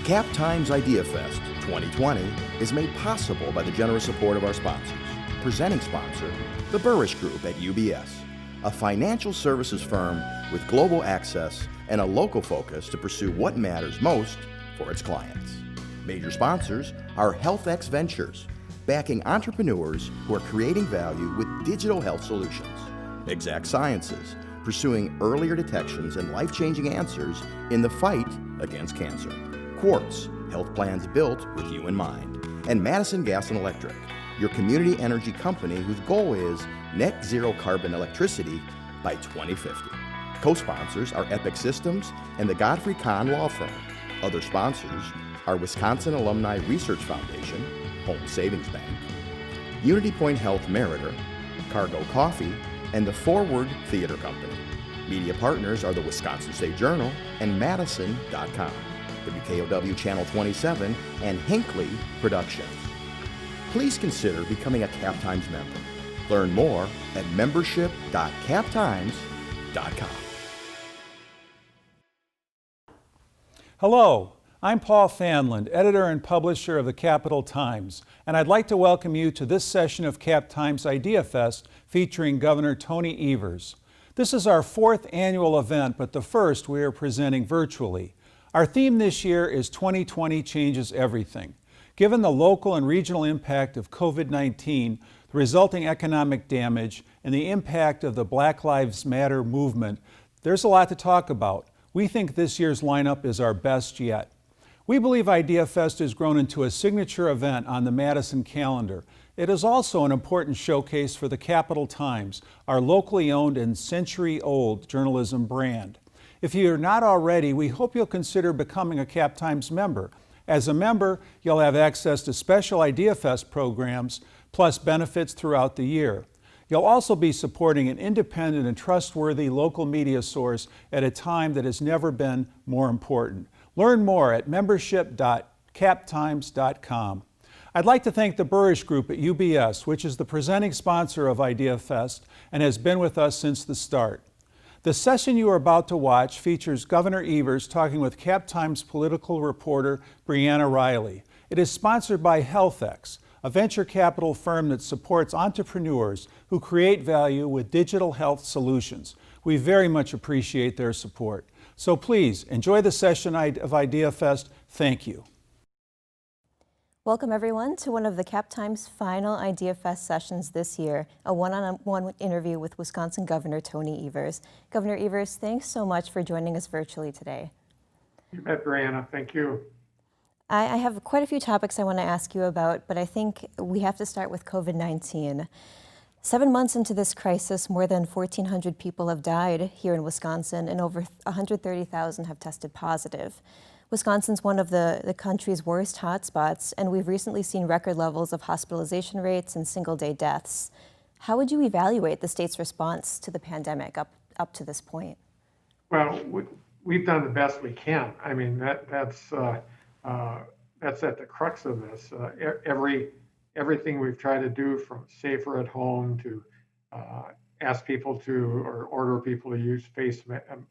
Cap Times Idea Fest 2020 is made possible by the generous support of our sponsors. Presenting sponsor, the Burrish Group at UBS, a financial services firm with global access and a local focus to pursue what matters most for its clients. Major sponsors are HealthX Ventures, backing entrepreneurs who are creating value with digital health solutions. Exact Sciences, pursuing earlier detections and life-changing answers in the fight against cancer. Quartz, health plans built with you in mind. And Madison Gas and Electric, your community energy company whose goal is net zero carbon electricity by 2050. Co-sponsors are Epic Systems and the Godfrey Kahn Law Firm. Other sponsors are Wisconsin Alumni Research Foundation, Home Savings Bank, Unity Point Health Meritor, Cargo Coffee, and the Forward Theater Company. Media partners are the Wisconsin State Journal and Madison.com, WKOW Channel 27, and Hinckley Productions. Please consider becoming a Cap Times member. Learn more at membership.captimes.com. Hello, I'm Paul Fanland, editor and publisher of the Capital Times, and I'd like to welcome you to this session of Cap Times Idea Fest featuring Governor Tony Evers. This is our 4th annual event, but the first we are presenting virtually. Our theme this year is 2020 Changes Everything. Given the local and regional impact of COVID-19, the resulting economic damage, and the impact of the Black Lives Matter movement, there's a lot to talk about. We think this year's lineup is our best yet. We believe Idea Fest has grown into a signature event on the Madison calendar. It is also an important showcase for the Capital Times, our locally owned and century-old journalism brand. If you're not already, we hope you'll consider becoming a Cap Times member. As a member, you'll have access to special Idea Fest programs, plus benefits throughout the year. You'll also be supporting an independent and trustworthy local media source at a time that has never been more important. Learn more at membership.captimes.com. I'd like to thank the Burrish Group at UBS, which is the presenting sponsor of Idea Fest and has been with us since the start. The session you are about to watch features Governor Evers talking with Cap Times political reporter Briana Reilly. It is sponsored by HealthX, a venture capital firm that supports entrepreneurs who create value with digital health solutions. We very much appreciate their support. So please enjoy the session of Idea Fest. Thank you. Welcome everyone to one of the Cap Times' final Idea Fest sessions this year, a one-on-one interview with Wisconsin Governor Tony Evers. Governor Evers, thanks so much for joining us virtually today. You bet, Briana. Thank you. I have quite a few topics I want to ask you about, but I think we have to start with COVID-19. 7 months into this crisis, more than 1,400 people have died here in Wisconsin and over 130,000 have tested positive. Wisconsin's one of the country's worst hotspots, and we've recently seen record levels of hospitalization rates and single-day deaths. How would you evaluate the state's response to the pandemic up to this point? Well, we've done the best we can. I mean, that's at the crux of this. Everything we've tried to do, from safer at home to ask people to, or order people to use face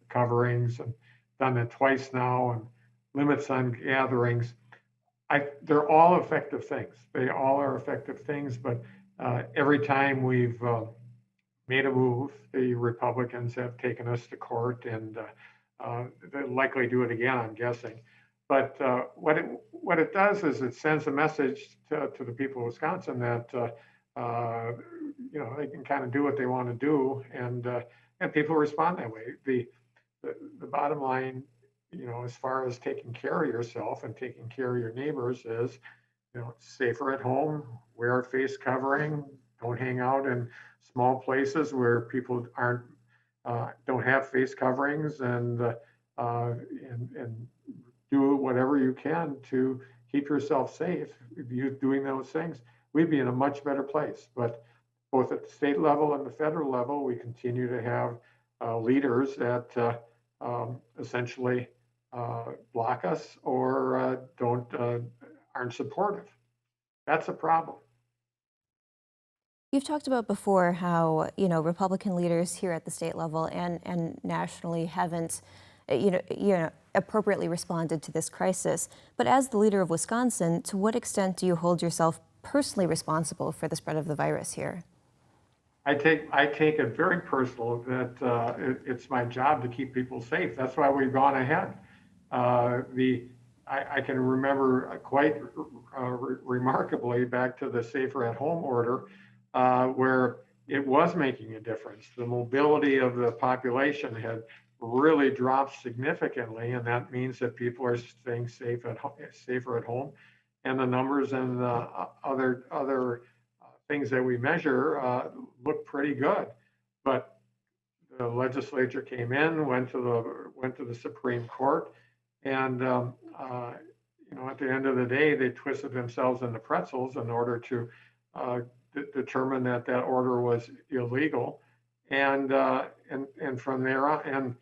coverings, and done it twice now, and limits on gatherings. They're all effective things. They all are effective things, but every time we've made a move, the Republicans have taken us to court, and they'll likely do it again, I'm guessing. But what it does is it sends a message to the people of Wisconsin that they can kind of do what they want to do, and people respond that way. The bottom line, as far as taking care of yourself and taking care of your neighbors, is, safer at home, wear a face covering, don't hang out in small places where people don't have face coverings, and do whatever you can to keep yourself safe. If you're doing those things, we'd be in a much better place. But both at the state level and the federal level, we continue to have leaders that essentially block us or aren't supportive. That's a problem. You've talked about before how Republican leaders here at the state level and nationally haven't appropriately responded to this crisis. But as the leader of Wisconsin, to what extent do you hold yourself personally responsible for the spread of the virus here? I take it very personal that it's my job to keep people safe. That's why we've gone ahead. I can remember quite remarkably back to the Safer at Home order, where it was making a difference. The mobility of the population had really dropped significantly, and that means that people are staying safer at home, and the numbers and the other things that we measure look pretty good. But the legislature came in, went to the Supreme Court, and at the end of the day, they twisted themselves into pretzels in order to determine that order was illegal, and from there on, and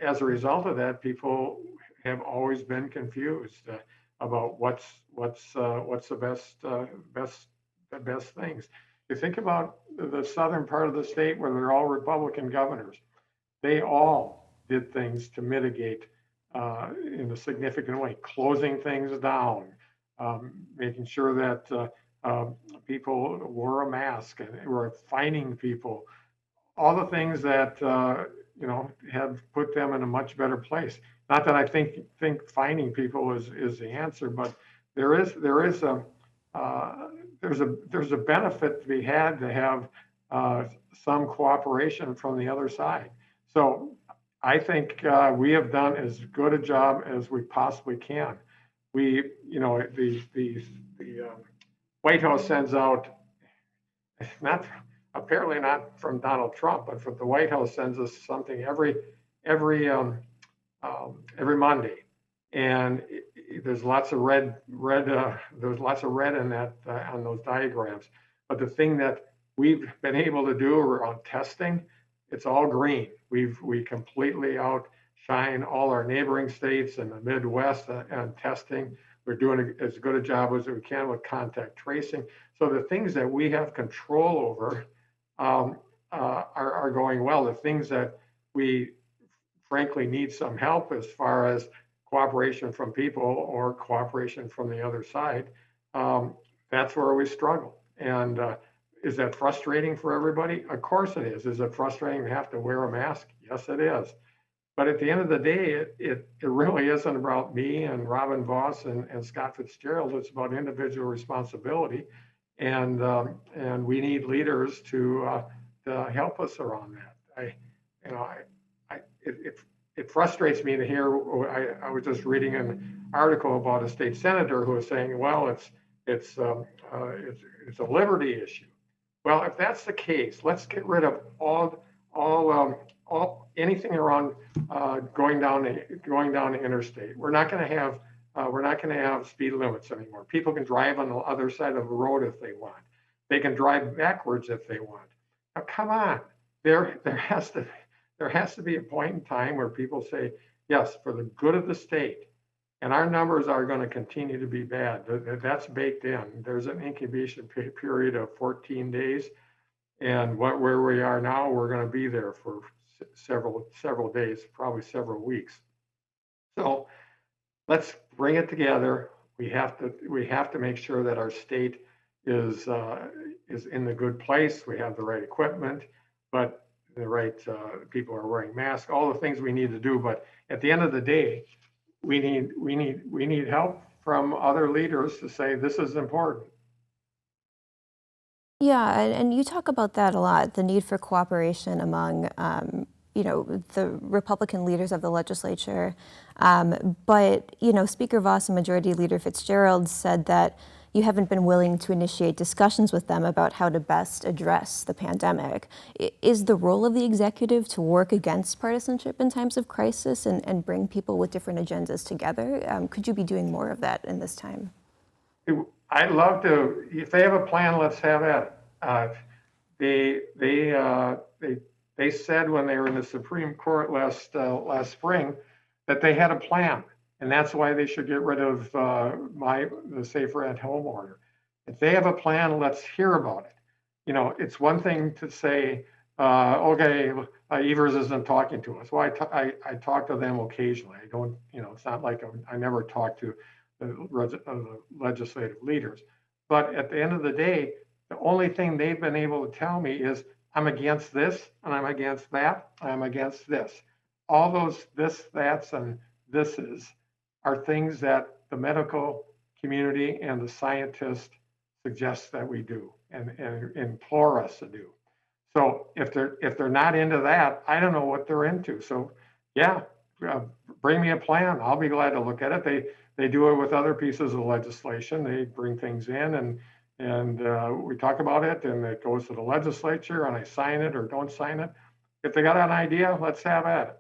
as a result of that, people have always been confused about what's the best things. You think about the southern part of the state where they're all Republican governors. They all did things to mitigate in a significant way, closing things down, making sure that people wore a mask, and were fining people, all the things that have put them in a much better place. Not that I think fining people is the answer, but there's a benefit to be had to have some cooperation from the other side. So I think we have done as good a job as we possibly can. The White House sends out, apparently not from Donald Trump, but from the White House sends us something every Monday, and there's lots of red. There's lots of red in that on those diagrams. But the thing that we've been able to do around testing, it's all green. We completely outshine all our neighboring states in the Midwest on testing. We're doing as good a job as we can with contact tracing. So the things that we have control over are going well. The things that we frankly need some help as far as cooperation from people or cooperation from the other side, that's where we struggle. And is that frustrating for everybody? Of course it is. Is it frustrating to have to wear a mask? Yes, it is. But at the end of the day, it really isn't about me and Robin Voss and Scott Fitzgerald. It's about individual responsibility, and we need leaders to help us around that. It frustrates me to hear. I was just reading an article about a state senator who was saying, "Well, it's a liberty issue." Well, if that's the case, let's get rid of all anything around going down the interstate. We're not going to have speed limits anymore. People can drive on the other side of the road if they want. They can drive backwards if they want. Now, come on, there has to be a point in time where people say, yes, for the good of the state, and our numbers are going to continue to be bad. That's baked in. There's an incubation period of 14 days, and where we are now, we're going to be there for several days, probably several weeks. So let's bring it together. We have to make sure that our state is in the good place. We have the right equipment, but the right people are wearing masks. All the things we need to do. But at the end of the day, we need help from other leaders to say this is important. Yeah, and you talk about that a lot, the need for cooperation among, the Republican leaders of the legislature. But, Speaker Voss and Majority Leader Fitzgerald said that you haven't been willing to initiate discussions with them about how to best address the pandemic. Is the role of the executive to work against partisanship in times of crisis and bring people with different agendas together? Could you be doing more of that in this time? I'd love to. If they have a plan, let's have at it. They said when they were in the Supreme Court last spring that they had a plan, and that's why they should get rid of the Safer at Home order. If they have a plan, let's hear about it. It's one thing to say okay, Evers isn't talking to us. Well, I talk to them occasionally. I don't, it's not like I never talk to the legislative leaders. But at the end of the day, the only thing they've been able to tell me is I'm against this and I'm against that. I'm against this. All those this, that's, and thises are things that the medical community and the scientists suggest that we do and implore us to do. So if they're not into that, I don't know what they're into. So yeah, bring me a plan. I'll be glad to look at it. They do it with other pieces of legislation. They bring things in and we talk about it, and it goes to the legislature, and I sign it or don't sign it. If they got an idea, let's have at it.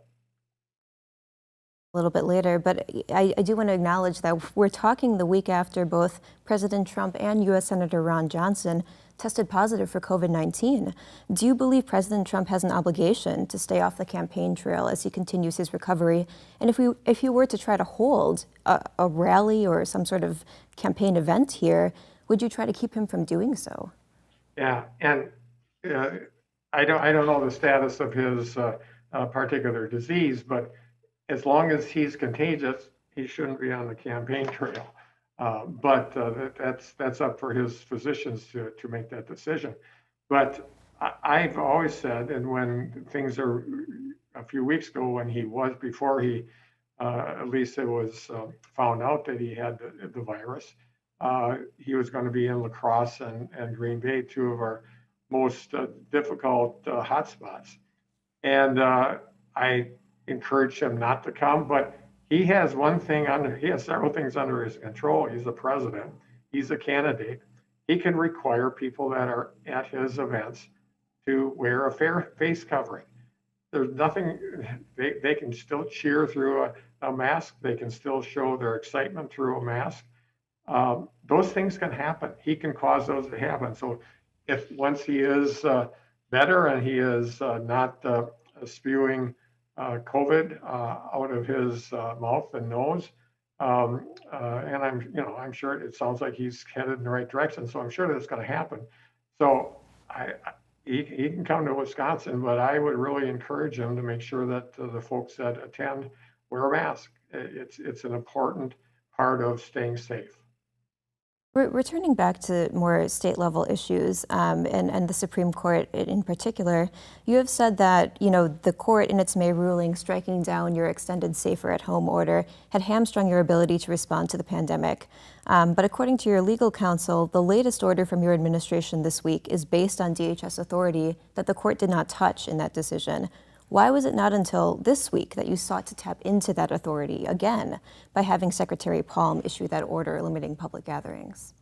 A little bit later, but I do want to acknowledge that we're talking the week after both President Trump and U.S. Senator Ron Johnson tested positive for COVID-19. Do you believe President Trump has an obligation to stay off the campaign trail as he continues his recovery? And if he were to try to hold a rally or some sort of campaign event here, would you try to keep him from doing so? Yeah, and I don't know the status of his particular disease, but as long as he's contagious, he shouldn't be on the campaign trail. But that's up for his physicians to make that decision. But I've always said, and when things are a few weeks ago, when he was, before he, at least it was found out that he had the virus, he was going to be in La Crosse and Green Bay, two of our most difficult hotspots. And I encouraged him not to come, but he has several things under his control. He's the president, he's a candidate. He can require people that are at his events to wear a face covering. There's nothing, they can still cheer through a mask. They can still show their excitement through a mask. Those things can happen. He can cause those to happen. So if once he is better and he is not spewing COVID out of his mouth and nose, and I'm sure it sounds like he's headed in the right direction. So I'm sure that's going to happen. So he can come to Wisconsin, but I would really encourage him to make sure that the folks that attend wear a mask. It's an important part of staying safe. Returning back to more state-level issues and the Supreme Court in particular, you have said that the court in its May ruling striking down your extended safer-at-home order had hamstrung your ability to respond to the pandemic. But according to your legal counsel, the latest order from your administration this week is based on DHS authority that the court did not touch in that decision. Why was it not until this week that you sought to tap into that authority again by having Secretary Palm issue that order limiting public gatherings?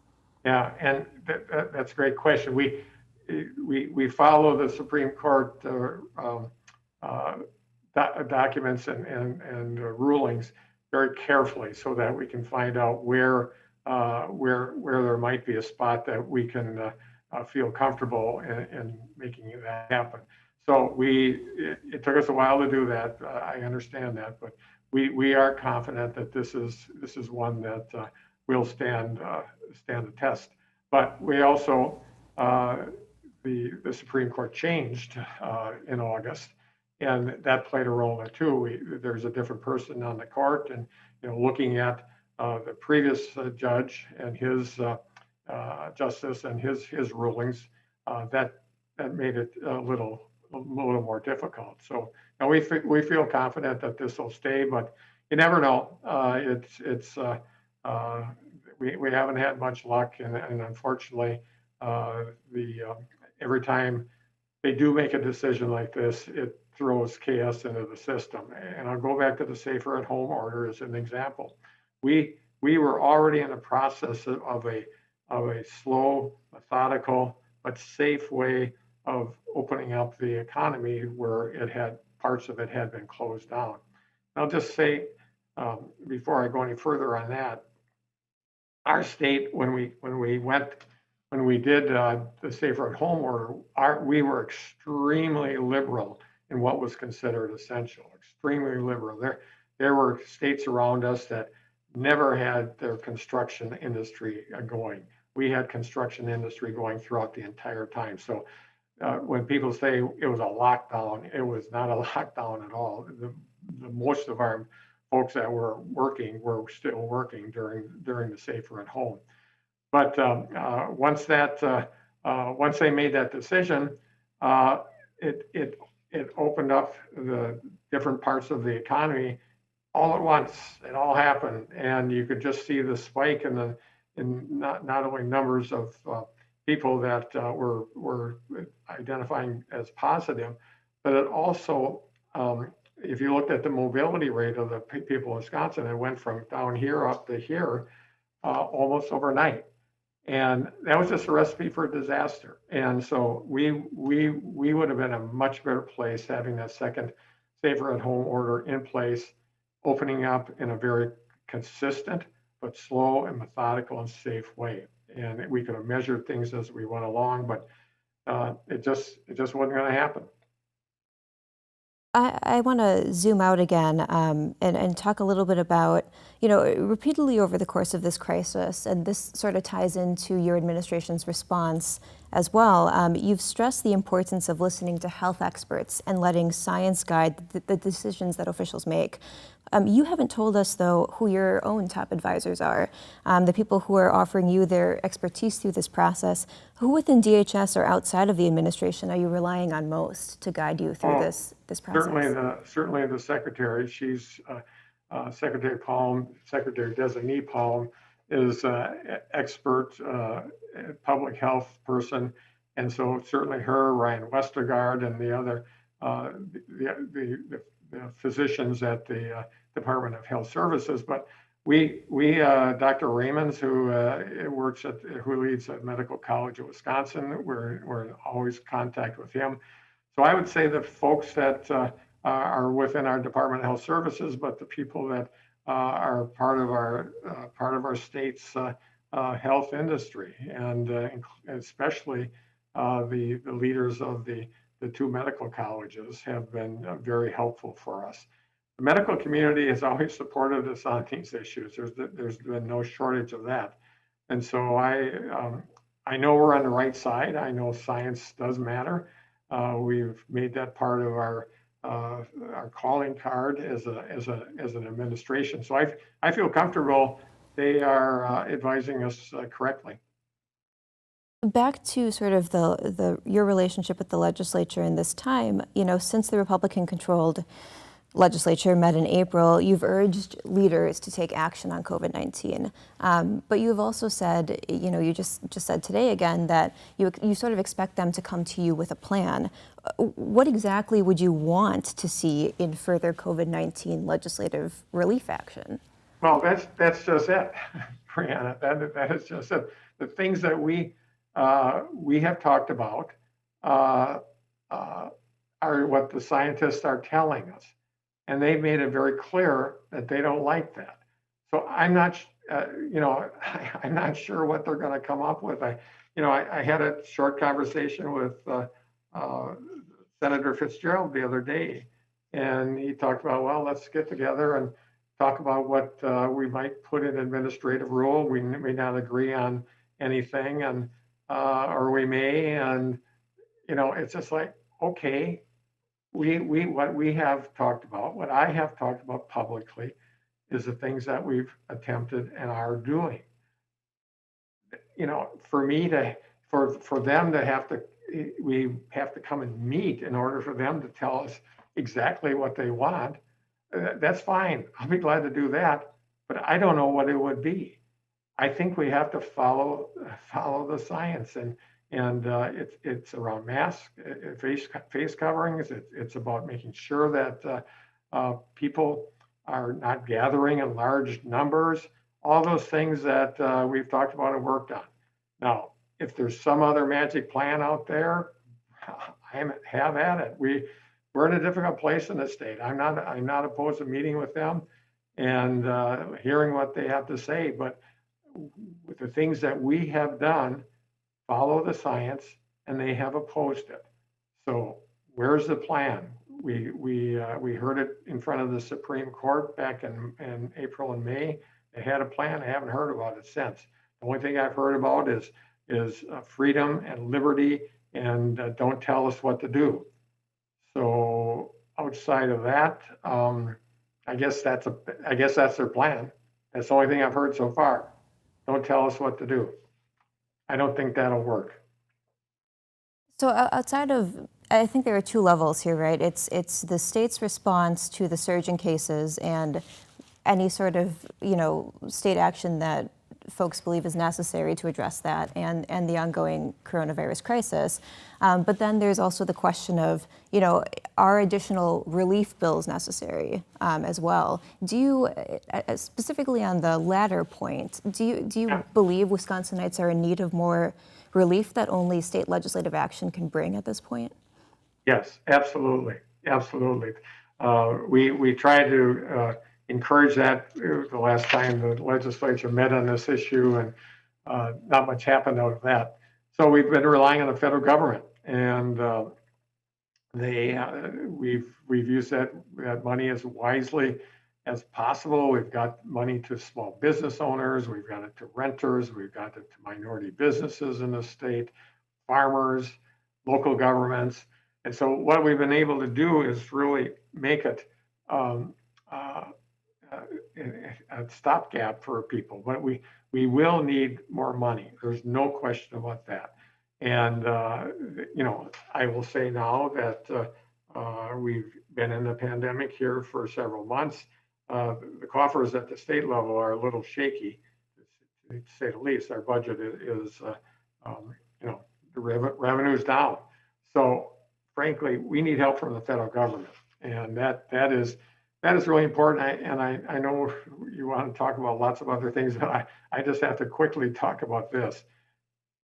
Yeah, and that's a great question. We follow the Supreme Court documents and rulings very carefully so that we can find out where there might be a spot that we can feel comfortable in making that happen. So it took us a while to do that. I understand that, but we are confident that this is one that will stand the test. But we also the Supreme Court changed in August, and that played a role in it too. There's a different person on the court, and looking at the previous judge and his justice and his rulings, that made it a little more difficult. So we feel confident that this will stay, but you never know. We haven't had much luck, and unfortunately, every time they do make a decision like this, it throws chaos into the system. And I'll go back to the safer at home order as an example. We were already in the process of a slow, methodical, but safe way of opening up the economy where parts of it had been closed down. I'll just say, before I go any further on that, our state, when we did the safer at home order, we were extremely liberal in what was considered essential. Extremely liberal. There were states around us that never had their construction industry going. We had construction industry going throughout the entire time. So when people say it was a lockdown, it was not a lockdown at all. Most of our folks that were working were still working during the safer at home. But once they made that decision, it opened up the different parts of the economy all at once. It all happened, and you could just see the spike in not only numbers of people that were identifying as positive, but it also, if you looked at the mobility rate of the people in Wisconsin, it went from down here up to here almost overnight. And that was just a recipe for disaster. And so we would have been a much better place having that second safer at home order in place, opening up in a very consistent but slow and methodical and safe way. And we could have measured things as we went along, but it just wasn't going to happen. I want to zoom out again and talk a little bit about, repeatedly over the course of this crisis, and this sort of ties into your administration's response as well. You've stressed the importance of listening to health experts and letting science guide the decisions that officials make. You haven't told us, though, who your own top advisors are, the people who are offering you their expertise through this process. Who within DHS or outside of the administration are you relying on most to guide you through this process? Certainly the secretary. She's Secretary Palm, Secretary Designee Palm is expert public health person, and so certainly her, Ryan Westergaard, and the other the physicians at the Department of Health Services. But we Dr. Raymonds, who leads at Medical College of Wisconsin, we're in always contact with him. So I would say the folks that are within our Department of Health Services, but the people that are part of our state's health industry, and especially the leaders of the two medical colleges have been very helpful for us. The medical community has always supported us on these issues. There's been no shortage of that, and so I know we're on the right side. I know science does matter. We've made that part of our calling card as an administration. So I feel comfortable they are advising us correctly. Back to sort of your relationship with the legislature in this time, since the Republican-controlled legislature met in April, you've urged leaders to take action on COVID-19. But you've also said, you just said today again that you sort of expect them to come to you with a plan. What exactly would you want to see in further COVID-19 legislative relief action? Well, that's just it, Briana. That is just it. The things that we have talked about are what the scientists are telling us. And they've made it very clear that they don't like that. So I'm not, I'm not sure what they're going to come up with. I had a short conversation with Senator Fitzgerald the other day, and he talked about, well, let's get together and talk about what we might put in administrative rule. We may not agree on anything, and or we may, and it's just like, okay. What we have talked about, what I have talked about publicly, is the things that we've attempted and are doing. For them to have to, we have to come and meet in order for them to tell us exactly what they want. That's fine. I'll be glad to do that, but I don't know what it would be. I think we have to follow the science, and it's around masks, face coverings. It's about making sure that people are not gathering in large numbers. All those things that we've talked about and worked on. Now, if there's some other magic plan out there, have at it. We're in a difficult place in the state. I'm not opposed to meeting with them and hearing what they have to say. But with the things that we have done, follow the science, and they have opposed it. So where's the plan? We heard it in front of the Supreme Court back in April and May. They had a plan. I haven't heard about it since. The only thing I've heard about is freedom and liberty and don't tell us what to do. So outside of that, I guess that's their plan. That's the only thing I've heard so far. Don't tell us what to do. I don't think that'll work. So outside of, I think there are two levels here, right? It's the state's response to the surge in cases and any sort of, state action that folks believe is necessary to address that and the ongoing coronavirus crisis. But then there's also the question of, are additional relief bills necessary as well? Do you, specifically on the latter point, do you believe Wisconsinites are in need of more relief that only state legislative action can bring at this point? Yes, absolutely, absolutely. We tried to encourage that the last time the legislature met on this issue, and not much happened out of that. So we've been relying on the federal government, and we've used that money as wisely as possible. We've got money to small business owners, we've got it to renters, we've got it to minority businesses in the state, farmers, local governments. And so what we've been able to do is really make it a stopgap for people. But we will need more money. There's no question about that. And, I will say now that we've been in the pandemic here for several months. The coffers at the state level are a little shaky, to say the least. Our budget is the revenue's down. So frankly, we need help from the federal government, and that is really important. I know you want to talk about lots of other things, but I just have to quickly talk about this.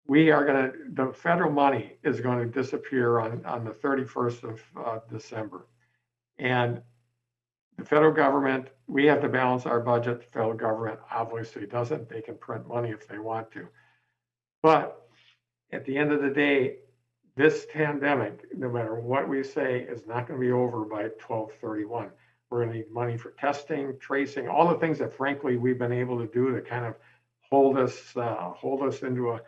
The federal money is going to disappear on the 31st of December. And the federal government, we have to balance our budget. The federal government obviously doesn't. They can print money if they want to. But at the end of the day, this pandemic, no matter what we say, is not going to be over by 12/31. We're going to need money for testing, tracing, all the things that, frankly, we've been able to do to kind of hold us into a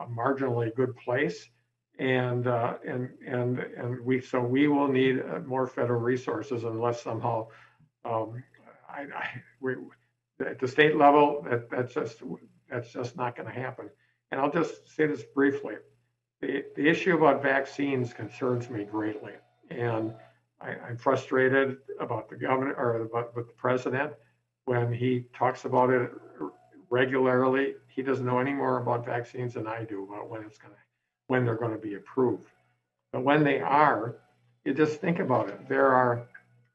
marginally good place, and we will need more federal resources unless somehow at the state level that's just not going to happen. And I'll just say this briefly: the issue about vaccines concerns me greatly, and I'm frustrated about the governor or about the president when he talks about it regularly. He doesn't know any more about vaccines than I do about when they're going to be approved. But when they are, you just think about it. There are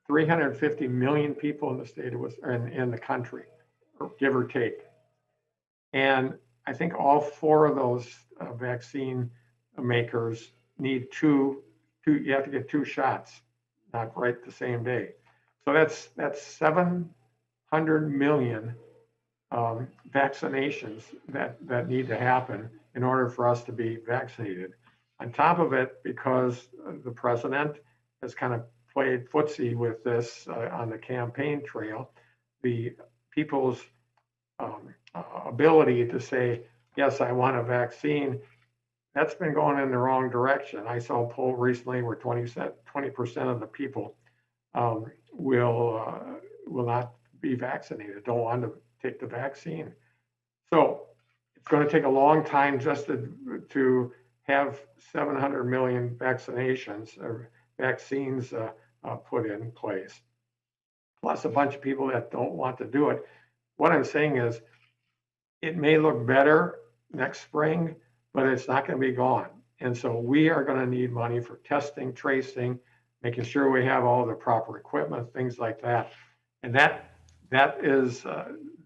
350 million people in the state of in the country, give or take, and I think all four of those vaccine makers need two. You have to get 2 shots, not right the same day. So that's 700 million vaccinations that need to happen in order for us to be vaccinated. On top of it, because the president has kind of played footsie with this on the campaign trail, the people's ability to say, yes, I want a vaccine, that's been going in the wrong direction. I saw a poll recently where 20% of the people will not be vaccinated, don't want to take the vaccine. So it's going to take a long time just to have 700 million vaccinations or vaccines put in place, plus a bunch of people that don't want to do it. What I'm saying is it may look better next spring, but it's not going to be gone. And so we are going to need money for testing, tracing, making sure we have all the proper equipment, things like that. And that is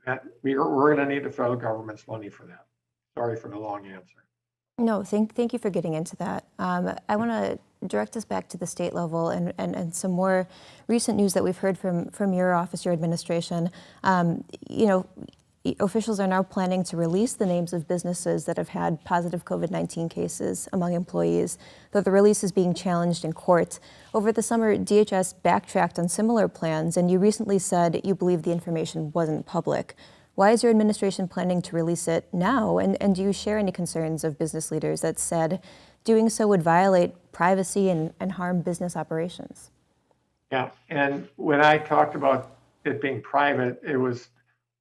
that we're going to need the federal government's money for that. Sorry for the long answer. No, thank you for getting into that. I want to direct us back to the state level and some more recent news that we've heard from your office, your administration. Officials are now planning to release the names of businesses that have had positive COVID-19 cases among employees, though the release is being challenged in court. Over the summer, DHS backtracked on similar plans, and you recently said you believe the information wasn't public. Why is your administration planning to release it now? And do you share any concerns of business leaders that said doing so would violate privacy and harm business operations. Yeah, and when I talked about it being private, it was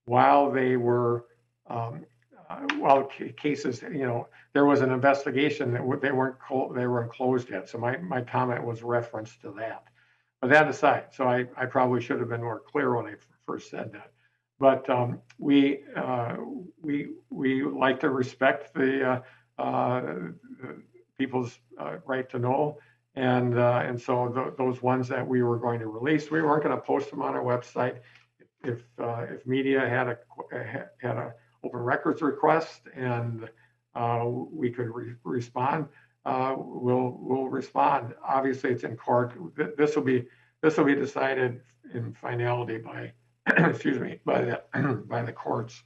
while they were, while cases, there was an investigation that they weren't closed yet. So my comment was reference to that. But that aside, so I probably should have been more clear when I first said that. But we like to respect the people's right to know. And so those ones that we were going to release, we weren't going to post them on our website. If media had a open records request and we could respond, we'll respond. Obviously, it's in court. This will be decided in finality by excuse me, by the courts.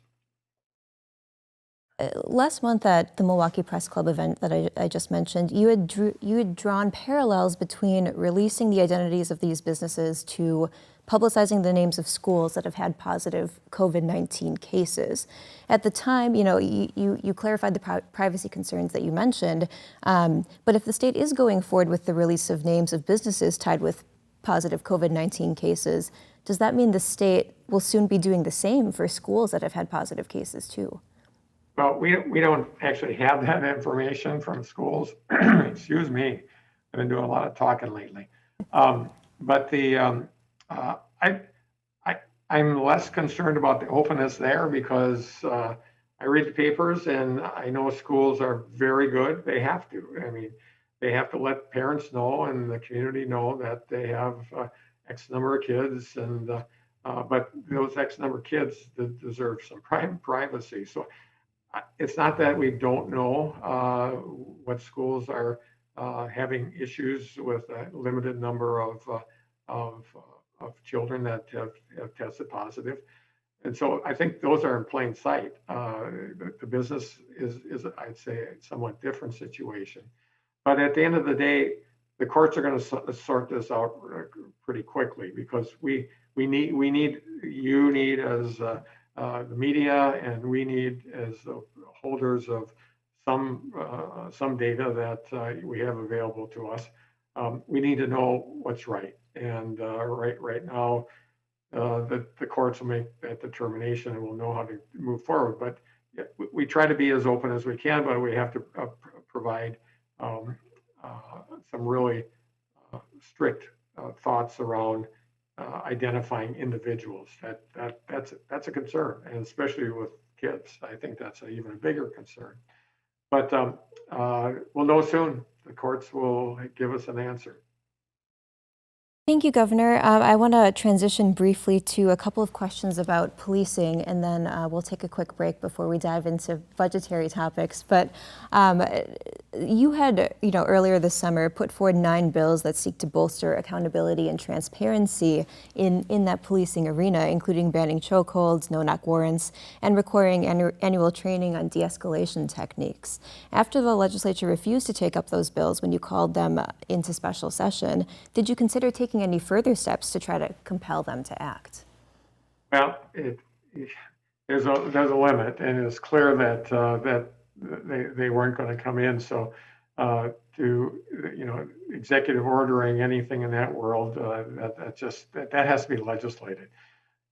Last month at the Milwaukee Press Club event that I just mentioned, you had drawn parallels between releasing the identities of these businesses to publicizing the names of schools that have had positive COVID-19 cases. At the time, you clarified the privacy concerns that you mentioned, but if the state is going forward with the release of names of businesses tied with positive COVID-19 cases, does that mean the state will soon be doing the same for schools that have had positive cases too? Well, we don't actually have that information from schools. Excuse me, I've been doing a lot of talking lately. But I'm less concerned about the openness there because I read the papers and I know schools are very good. They have to. I mean, they have to let parents know and the community know that they have X number of kids, and but those X number of kids deserve some privacy. So it's not that we don't know what schools are having issues with a limited number of children that have tested positive. And so I think those are in plain sight. The business is, I'd say, a somewhat different situation. But at the end of the day, the courts are going to sort this out pretty quickly because you need as the media, and we need as holders of some data that we have available to us. We need to know what's right, and right now, the courts will make that determination, and we'll know how to move forward. But we try to be as open as we can, but we have to provide some really strict thoughts around identifying individuals. That's a concern, and especially with kids, I think that's even a bigger concern. But we'll know soon. The courts will give us an answer. Thank you, Governor. I want to transition briefly to a couple of questions about policing, and then we'll take a quick break before we dive into budgetary topics. But you had, earlier this summer, put forward 9 bills that seek to bolster accountability and transparency in that policing arena, including banning chokeholds, no-knock warrants, and requiring annual training on de-escalation techniques. After the legislature refused to take up those bills when you called them into special session, did you consider taking any further steps to try to compel them to act? Well, there's a limit, and it's clear that they weren't going to come in. So executive ordering anything in that world, that has to be legislated.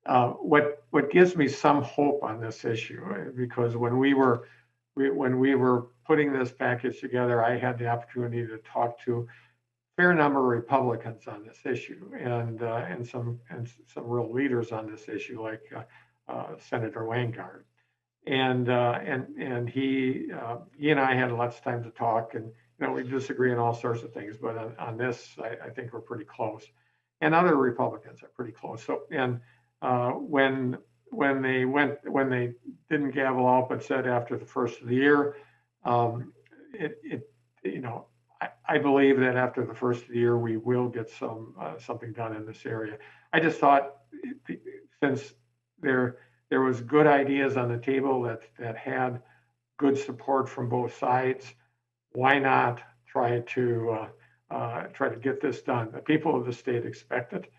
What gives me some hope on this issue, because when we were putting this package together, I had the opportunity to talk to fair number of Republicans on this issue, and some real leaders on this issue, like Senator Weingart, and he and I had lots of time to talk, and we disagree on all sorts of things, but on this, I think we're pretty close, and other Republicans are pretty close. So, and when they didn't gavel out, but said after the first of the year, I believe that after the first of the year, we will get something done in this area. I just thought, since there was good ideas on the table that had good support from both sides, why not try to get this done? The people of the state expect it.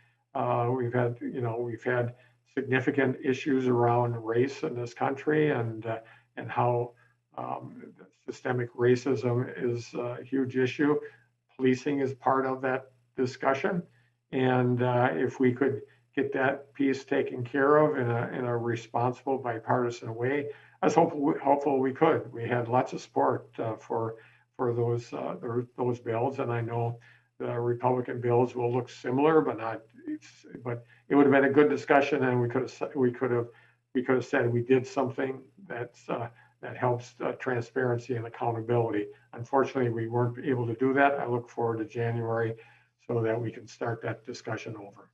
We've had significant issues around race in this country, and how Systemic racism is a huge issue. Policing is part of that discussion. And if we could get that piece taken care of in a responsible, bipartisan way, I was hopeful we could. We had lots of support for those bills, and I know the Republican bills will look similar, but it would have been a good discussion, and we could have said we did something that helps transparency and accountability. Unfortunately, we weren't able to do that. I look forward to January so that we can start that discussion over.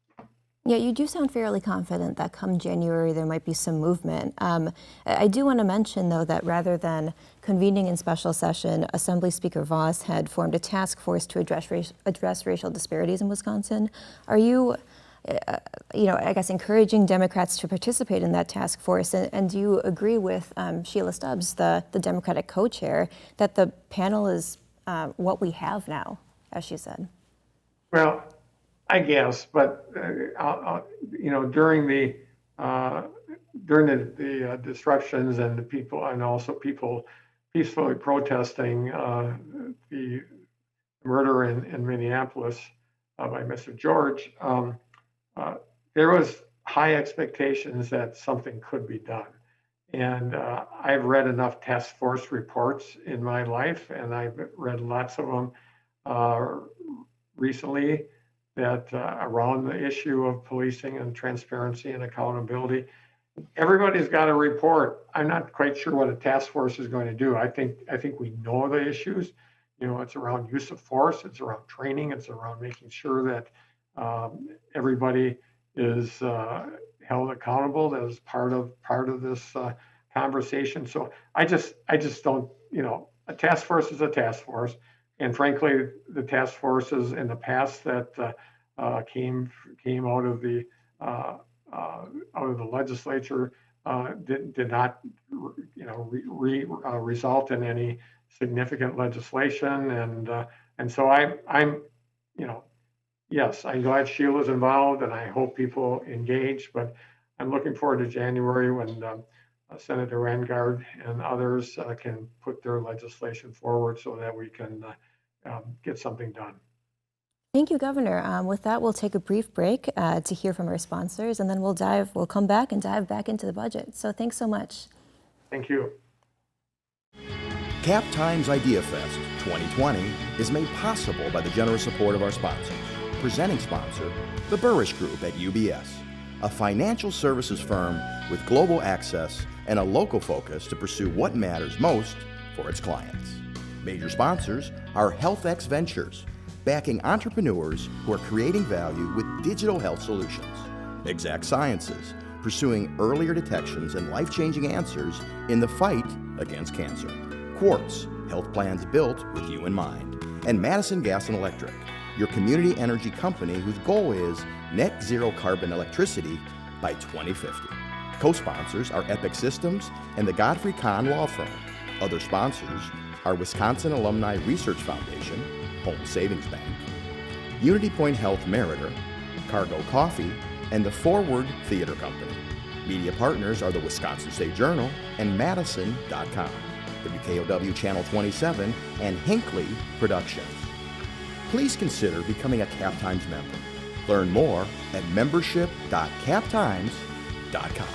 Yeah, you do sound fairly confident that come January there might be some movement. I do want to mention, though, that rather than convening in special session, Assembly Speaker Voss had formed a task force to address racial disparities in Wisconsin. Are you, I guess, encouraging Democrats to participate in that task force? And do you agree with Sheila Stubbs, the Democratic co-chair, that the panel is what we have now, as she said? Well, I guess, but during the disruptions and the people, and also people peacefully protesting the murder in Minneapolis by Mr. George, there was high expectations that something could be done. And I've read enough task force reports in my life, and I've read lots of them recently, that around the issue of policing and transparency and accountability. Everybody's got a report. I'm not quite sure what a task force is going to do. I think we know the issues. It's around use of force, it's around training, it's around making sure that everybody is held accountable as part of this conversation. So I just don't, a task force is a task force. And frankly, the task forces in the past that came out of the legislature did not, result in any significant legislation. And so I'm, yes, I'm glad Sheila's involved, and I hope people engage. But I'm looking forward to January when Senator Rengard and others can put their legislation forward so that we can get something done. Thank you, Governor. With that, we'll take a brief break to hear from our sponsors, and then we'll come back and dive back into the budget. So thanks so much. Thank you. Cap Times Idea Fest 2020 is made possible by the generous support of our sponsors. Presenting sponsor, the Burrish Group at UBS, a financial services firm with global access and a local focus to pursue what matters most for its clients. Major sponsors are HealthX Ventures, backing entrepreneurs who are creating value with digital health solutions. Exact Sciences, pursuing earlier detections and life-changing answers in the fight against cancer. Quartz, health plans built with you in mind. And Madison Gas and Electric, your community energy company whose goal is net zero carbon electricity by 2050. Co-sponsors are Epic Systems and the Godfrey Kahn Law Firm. Other sponsors are Wisconsin Alumni Research Foundation, Home Savings Bank, Unity Point Health Meritor, Cargo Coffee, and the Forward Theater Company. Media partners are the Wisconsin State Journal and Madison.com, WKOW Channel 27, and Hinckley Productions. Please consider becoming a Cap Times member. Learn more at membership.captimes.com.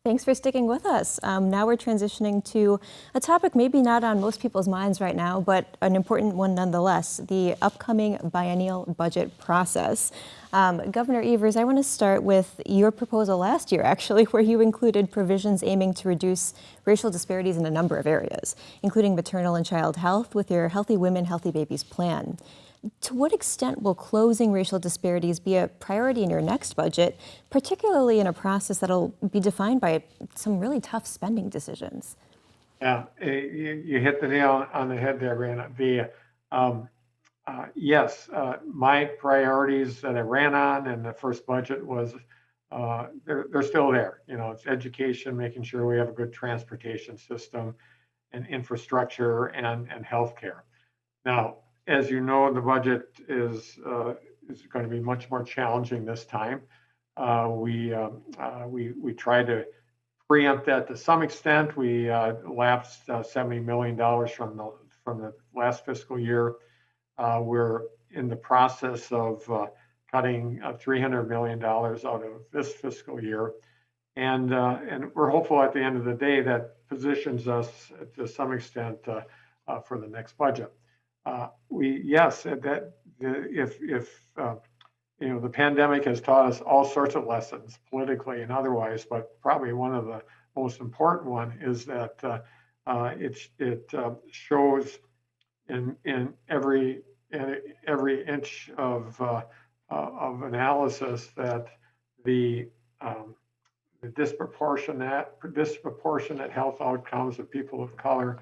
Thanks for sticking with us. Now we're transitioning to a topic maybe not on most people's minds right now, but an important one nonetheless, the upcoming biennial budget process. Governor Evers, I want to start with your proposal last year, actually, where you included provisions aiming to reduce racial disparities in a number of areas, including maternal and child health with your Healthy Women, Healthy Babies plan. To what extent will closing racial disparities be a priority in your next budget, particularly in a process that'll be defined by some really tough spending decisions? Yeah, you hit the nail on the head there, Briana. Yes, my priorities that I ran on in the first budget was they're still there. It's education, making sure we have a good transportation system and infrastructure and healthcare. Now, as you know, the budget is going to be much more challenging this time. We try to preempt that to some extent. We lapsed $70 million from the last fiscal year. We're in the process of cutting $300 million out of this fiscal year. And we're hopeful at the end of the day that positions us to some extent for the next budget. The pandemic has taught us all sorts of lessons politically and otherwise, but probably one of the most important one is that it shows in every inch of analysis that the disproportionate health outcomes of people of color,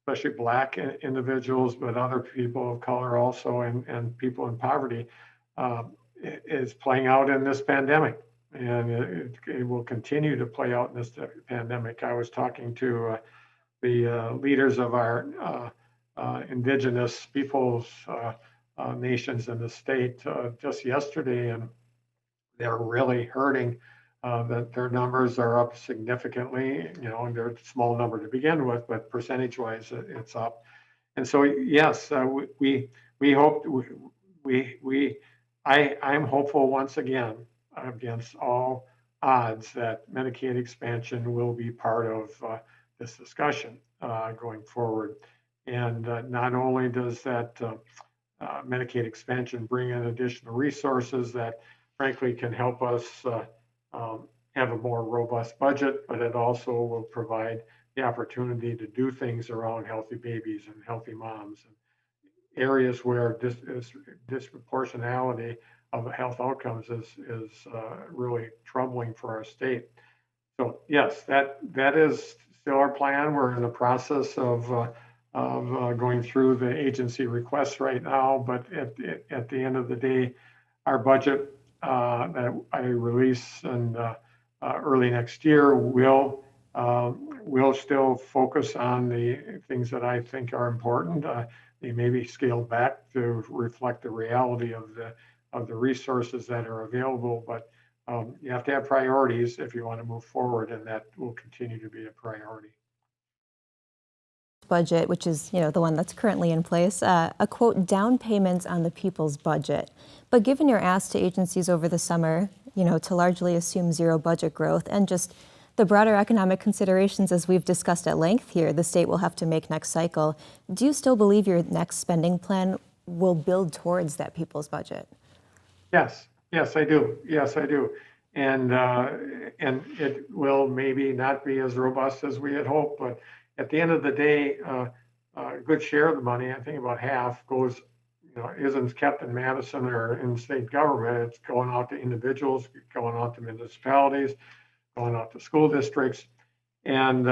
especially Black individuals, but other people of color also, and people in poverty, is playing out in this pandemic, and it will continue to play out in this pandemic. I was talking to the leaders of our indigenous peoples nations in the state just yesterday, and they're really hurting. That their numbers are up significantly, and they're a small number to begin with, but percentage-wise, it's up. And so, yes, we hope I'm hopeful once again, against all odds, that Medicaid expansion will be part of this discussion going forward. And not only does that Medicaid expansion bring in additional resources that, frankly, can help us have a more robust budget, but it also will provide the opportunity to do things around healthy babies and healthy moms, and areas where disproportionality of health outcomes is really troubling for our state. So yes, that is still our plan. We're in the process of going through the agency requests right now, but at the end of the day, our budget that I release in early next year will still focus on the things that I think are important. They may be scaled back to reflect the reality of the resources that are available, but you have to have priorities if you want to move forward, and that will continue to be a priority. Budget, which is the one that's currently in place, a quote, down payments on the people's budget. But given your ask to agencies over the summer, to largely assume zero budget growth, and just the broader economic considerations as we've discussed at length here, the state will have to make next cycle, do you still believe your next spending plan will build towards that people's budget? Yes, I do. Yes, I do. And it will maybe not be as robust as we had hoped, but at the end of the day, a good share of the money, I think about half, goes, isn't kept in Madison or in state government. It's going out to individuals, going out to municipalities, going out to school districts, and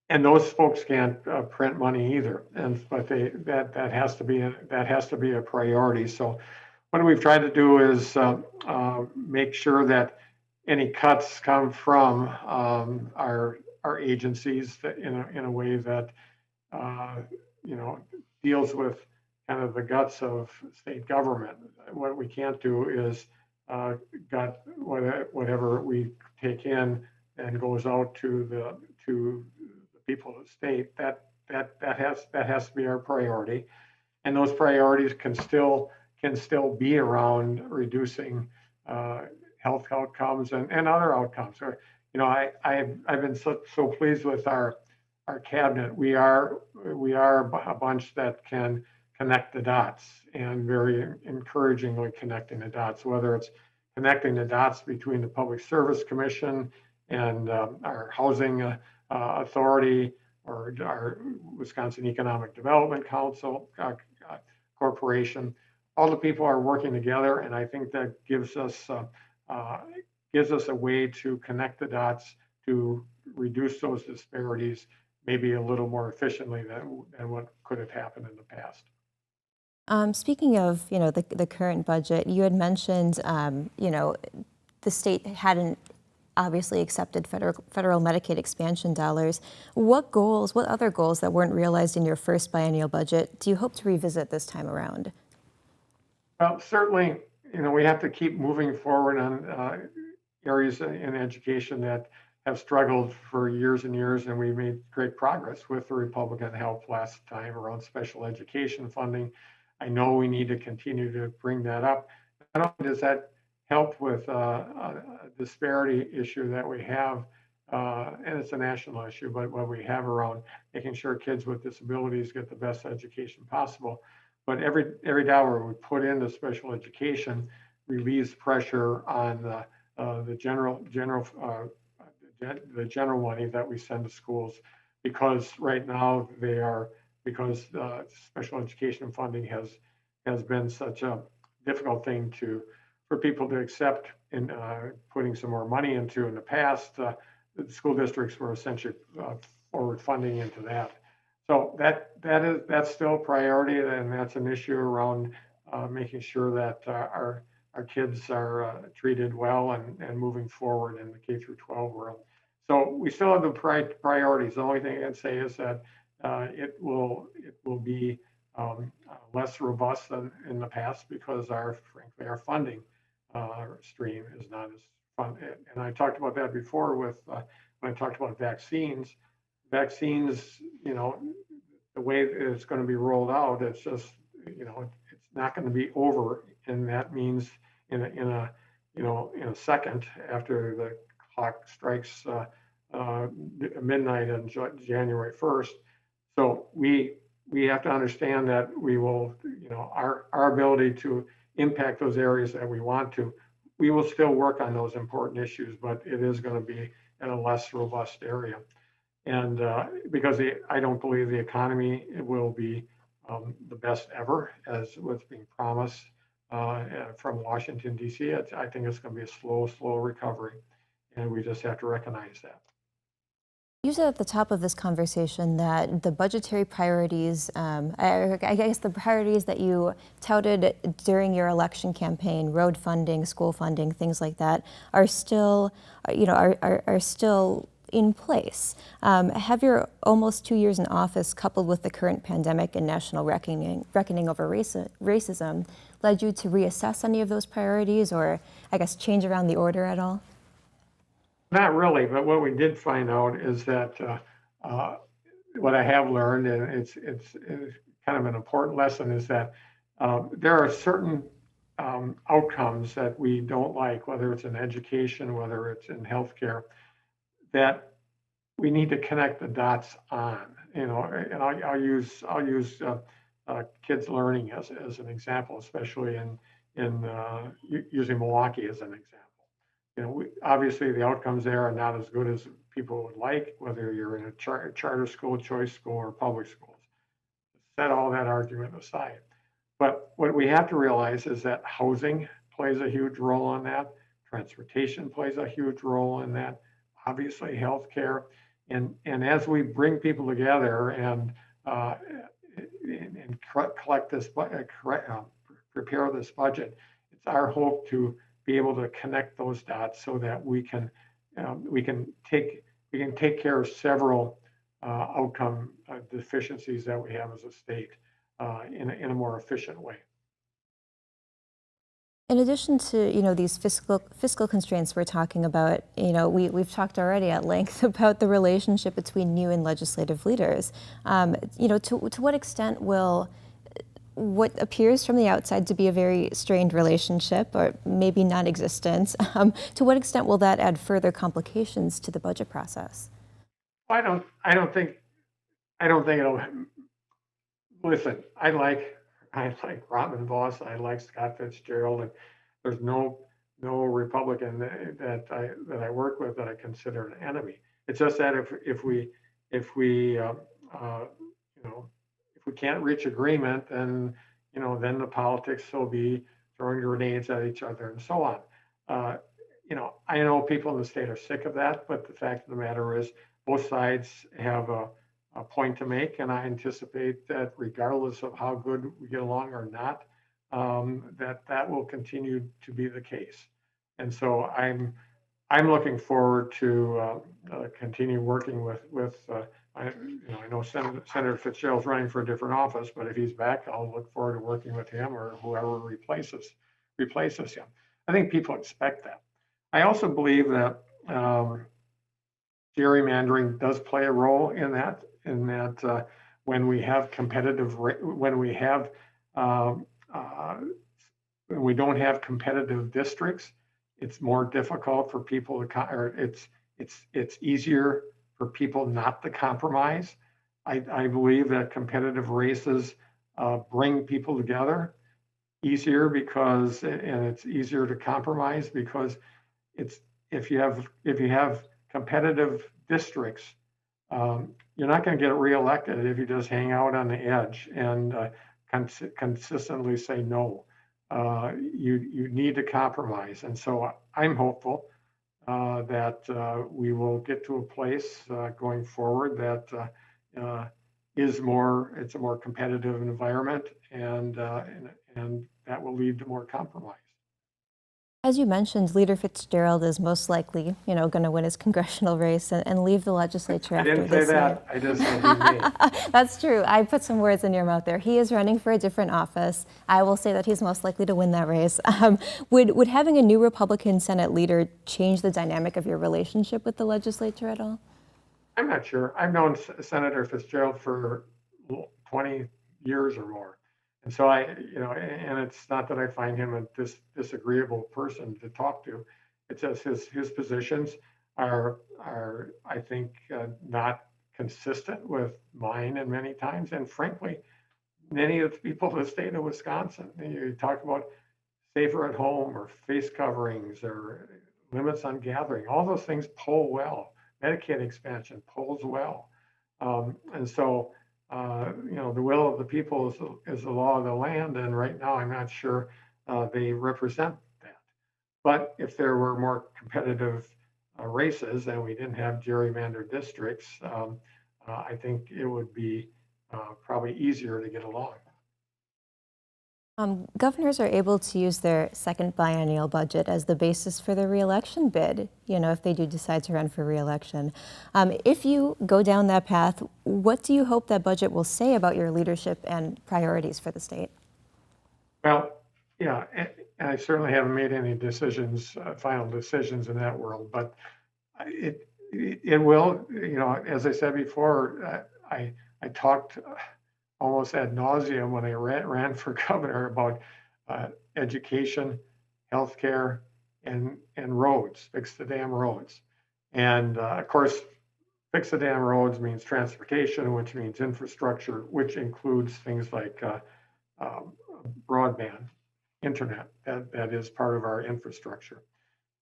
those folks can't print money either. But that has to be a priority. So what we've tried to do is make sure that any cuts come from our agencies in a way that deals with kind of the guts of state government. What we can't do is gut whatever we take in and goes out to the people of the state. That has to be our priority, and those priorities can still be around reducing health outcomes and other outcomes. I've been so pleased with our cabinet. We are a bunch that can connect the dots, and very encouragingly connecting the dots, whether it's connecting the dots between the Public Service Commission and our Housing Authority, or our Wisconsin Economic Development Council Corporation. All the people are working together, and I think that gives us a way to connect the dots to reduce those disparities maybe a little more efficiently than what could have happened in the past. Speaking of, the current budget, you had mentioned, the state hadn't obviously accepted federal Medicaid expansion dollars. What other goals that weren't realized in your first biennial budget do you hope to revisit this time around? Well, certainly, we have to keep moving forward on areas in education that have struggled for years and years, and we made great progress with the Republican help last time around special education funding. I know we need to continue to bring that up. Not only does that help with a disparity issue that we have, and it's a national issue, but what we have around making sure kids with disabilities get the best education possible. But every dollar we put into special education relieves pressure on the general money that we send to schools, because right now because special education funding has been such a difficult thing for people to accept, in putting some more money into. In the past, the school districts were essentially forward funding into that. So that's still a priority, and that's an issue around making sure that our kids are treated well and moving forward in the K through 12 world. So we still have the priorities. The only thing I can say is that it will be less robust than in the past, because frankly our funding stream is not as fun. And I talked about that before when I talked about vaccines. Vaccines, the way it's going to be rolled out, it's just, it's not going to be over, and that means in a second after the clock strikes midnight on January 1st. So we have to understand that we will, our ability to impact those areas that we want to, we will still work on those important issues, but it is going to be in a less robust area. And because I don't believe the economy will be the best ever, as what's being promised from Washington, D.C. I think it's going to be a slow recovery, and we just have to recognize that. You said at the top of this conversation that the budgetary priorities, I guess the priorities that you touted during your election campaign, road funding, school funding, things like that, are still, are still in place. Have your almost 2 years in office, coupled with the current pandemic and national reckoning over racism, led you to reassess any of those priorities, or I guess change around the order at all? Not really, but what we did find out is that what I have learned, and it's kind of an important lesson, is that there are certain outcomes that we don't like, whether it's in education, whether it's in healthcare, that we need to connect the dots on. And I'll use kids learning as an example, especially in using Milwaukee as an example. Obviously the outcomes there are not as good as people would like, whether you're in a charter school, choice school, or public schools. Set all that argument aside. But what we have to realize is that housing plays a huge role in that. Transportation plays a huge role in that. Obviously healthcare. And as we bring people together and collect this, prepare this budget, it's our hope to be able to connect those dots so that we can take care of several outcome deficiencies that we have as a state in a more efficient way. In addition to these fiscal constraints we're talking about, we've talked already at length about the relationship between you and legislative leaders. To what extent will what appears from the outside to be a very strained relationship, or maybe non-existent, to what extent will that add further complications to the budget process? I don't think it'll. Listen, I like Robin Voss, I like Scott Fitzgerald, and there's no Republican that I work with that I consider an enemy. It's just that if we can't reach agreement, then the politics will be throwing grenades at each other and so on. I know people in the state are sick of that, but the fact of the matter is both sides have a point to make, and I anticipate that regardless of how good we get along or not, that will continue to be the case. And so I'm looking forward to continue working with I know Senator Fitzgerald's running for a different office, but if he's back, I'll look forward to working with him or whoever replaces him. I think people expect that. I also believe that gerrymandering does play a role in that. When we have when we don't have competitive districts, it's more difficult for people to, or it's easier for people not to compromise. I believe that competitive races bring people together easier because, and it's easier to compromise because if you have competitive districts, you're not going to get reelected if you just hang out on the edge and consistently say no. You need to compromise, and so I'm hopeful that we will get to a place going forward that it's a more competitive environment, and that will lead to more compromise. As you mentioned, Leader Fitzgerald is most likely, going to win his congressional race and leave the legislature after this year. I didn't say that. I just said he may. That's true. I put some words in your mouth there. He is running for a different office. I will say that he's most likely to win that race. Would having a new Republican Senate leader change the dynamic of your relationship with the legislature at all? I'm not sure. I've known Senator Fitzgerald for 20 years or more. And so and it's not that I find him a disagreeable person to talk to. It's just his positions are I think, not consistent with mine and many times. And frankly, many of the people in the state of Wisconsin, you talk about safer at home or face coverings or limits on gathering, all those things poll well. Medicaid expansion polls well. And so, the will of the people is the law of the land, and right now I'm not sure they represent that. But if there were more competitive races and we didn't have gerrymandered districts, I think it would be probably easier to get along. Governors are able to use their second biennial budget as the basis for their reelection bid, if they do decide to run for reelection. If you go down that path, what do you hope that budget will say about your leadership and priorities for the state? Well, yeah, I certainly haven't made any final decisions in that world, but it will, as I said before, I talked almost ad nauseum when I ran for governor about education, healthcare, and roads, fix the damn roads. And of course, fix the damn roads means transportation, which means infrastructure, which includes things like broadband, internet, that is part of our infrastructure.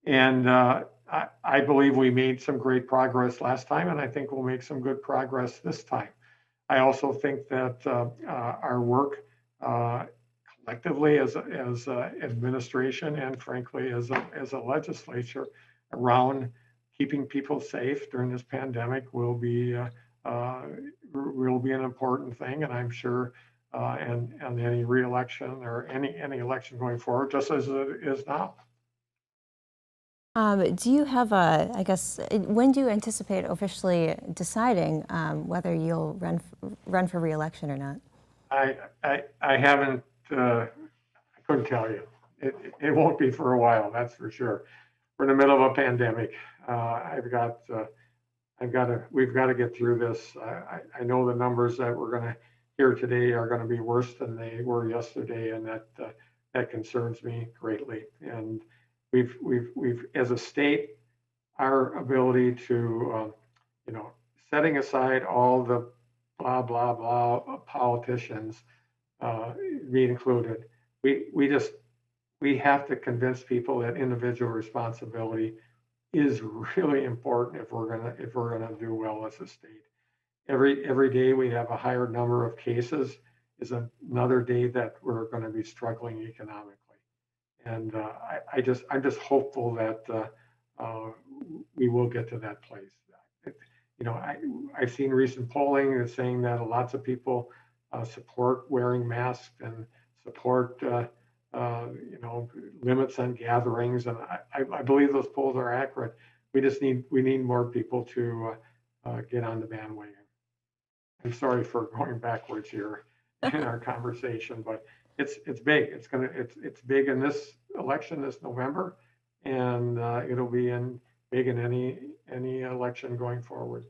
And I believe we made some great progress last time, and I think we'll make some good progress this time. I also think that our work collectively as administration and frankly as a legislature around keeping people safe during this pandemic will be an important thing, and I'm sure and any re-election or any election going forward, just as it is now. Do you have when do you anticipate officially deciding whether you'll run for re-election or not? I haven't, I couldn't tell you. It won't be for a while, that's for sure. We're in the middle of a pandemic. We've got to get through this. I know the numbers that we're going to hear today are going to be worse than they were yesterday, and that concerns me greatly. And we've as a state, our ability to setting aside all the blah blah blah politicians, me included, we have to convince people that individual responsibility is really important if we're gonna do well as a state. Every day we have a higher number of cases is another day that we're going to be struggling economically. And I'm just hopeful that we will get to that place. I've seen recent polling that's saying that lots of people support wearing masks and support limits on gatherings, and I believe those polls are accurate. We need more people to get on the bandwagon. I'm sorry for going backwards here in our conversation, but it's big. It's big in this election this November, and it'll be big in any election going forward.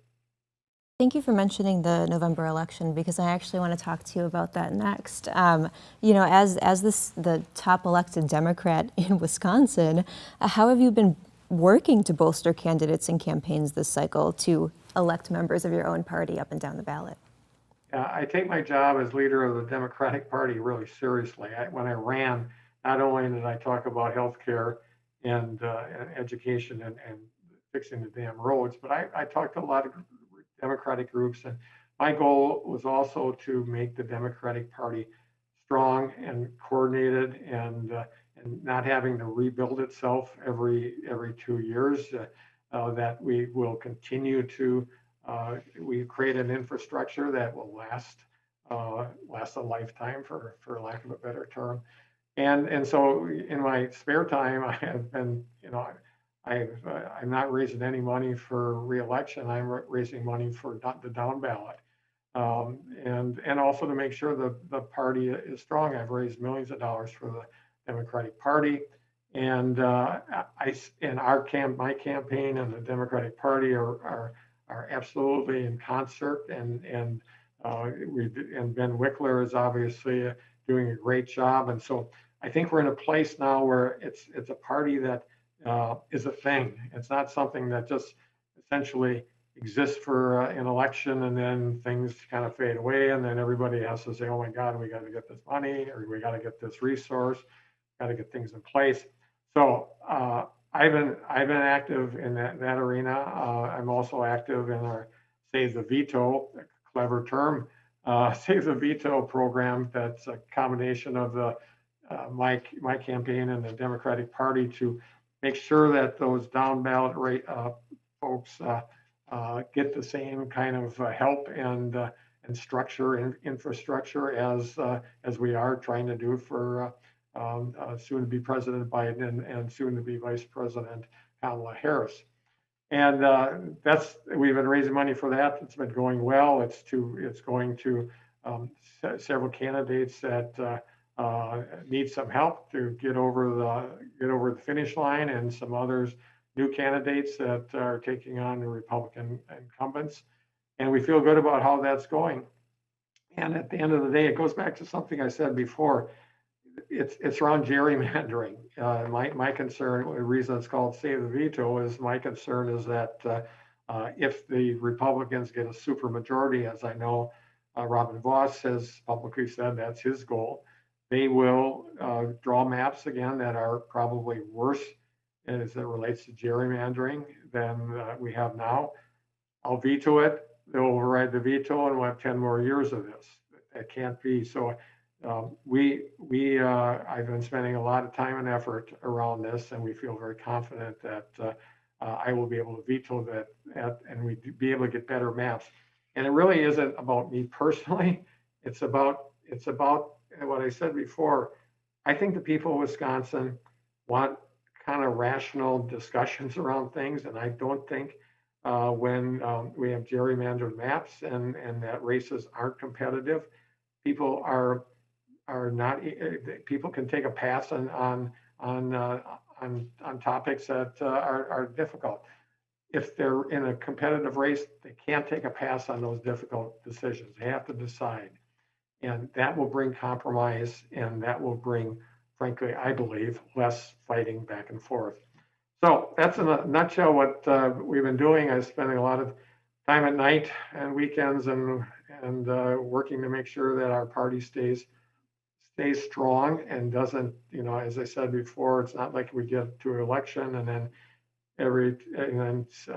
Thank you for mentioning the November election, because I actually want to talk to you about that next. As the top elected Democrat in Wisconsin, how have you been working to bolster candidates and campaigns this cycle to elect members of your own party up and down the ballot? I take my job as leader of the Democratic Party really seriously. When I ran, not only did I talk about healthcare and education and fixing the damn roads, but I talked to a lot of Democratic groups, and my goal was also to make the Democratic Party strong and coordinated, and not having to rebuild itself every 2 years. That we will continue to we create an infrastructure that will last a lifetime, for lack of a better term. And so in my spare time, I have been, I'm not raising any money for re-election. I'm raising money for the down ballot, and also to make sure the party is strong. I've raised millions of dollars for the Democratic Party, and my campaign and the Democratic Party are absolutely in concert, and Ben Wickler is obviously doing a great job, and so I think we're in a place now where it's a party that is a thing. It's not something that just essentially exists for an election and then things kind of fade away, and then everybody has to say, "Oh my God, we got to get this money, or we got to get this resource, got to get things in place." So I've been active in that arena. I'm also active in our Save the Veto, a clever term, Save the Veto program. That's a combination of the my campaign and the Democratic Party to make sure that those down ballot folks get the same kind of help and structure and infrastructure as we are trying to do for soon to be President Biden and soon to be Vice President Kamala Harris. And we've been raising money for that. It's been going well. It's going to several candidates that need some help to get over the finish line, and some others, new candidates that are taking on the Republican incumbents. And we feel good about how that's going. And at the end of the day, it goes back to something I said before. It's around gerrymandering. My concern, the reason it's called Save the Veto, is my concern is that if the Republicans get a supermajority, as I know Robin Vos has publicly said that's his goal, they will draw maps again that are probably worse as it relates to gerrymandering than we have now. I'll veto it. They'll override the veto, and we'll have 10 more years of this. It can't be. So I've been spending a lot of time and effort around this, and we feel very confident that I will be able to veto that, and we be able to get better maps. And it really isn't about me personally. It's about what I said before. I think the people of Wisconsin want kind of rational discussions around things, and I don't think when we have gerrymandered maps and that races aren't competitive, people are not. People can take a pass on topics that are difficult. If they're in a competitive race, they can't take a pass on those difficult decisions. They have to decide, and that will bring compromise, and that will bring, frankly, I believe, less fighting back and forth. So that's in a nutshell what we've been doing. I'm spending a lot of time at night and weekends and working to make sure that our party stays strong and doesn't, as I said before, it's not like we get to an election and then